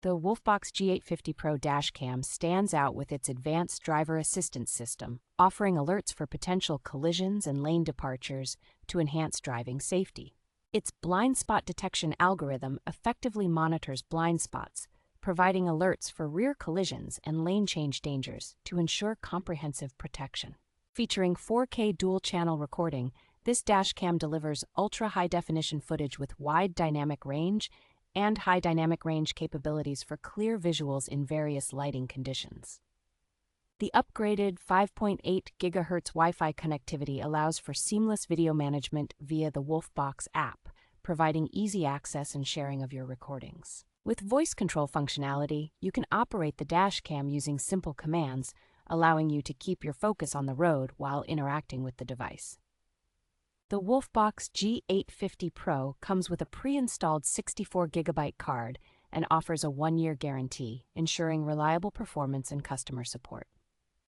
The WOLFBOX G850 Pro dashcam stands out with its advanced driver assistance system, offering alerts for potential collisions and lane departures to enhance driving safety. Its blind spot detection algorithm effectively monitors blind spots, providing alerts for rear collisions and lane change dangers to ensure comprehensive protection. Featuring 4K dual-channel recording, this dashcam delivers ultra-high-definition footage with wide dynamic range and high dynamic range capabilities for clear visuals in various lighting conditions. The upgraded 5.8 gigahertz Wi-Fi connectivity allows for seamless video management via the WOLFBOX app, providing easy access and sharing of your recordings. With voice control functionality, you can operate the dashcam using simple commands, allowing you to keep your focus on the road while interacting with the device. The WOLFBOX G850 Pro comes with a pre-installed 64GB card and offers a 1-year guarantee, ensuring reliable performance and customer support.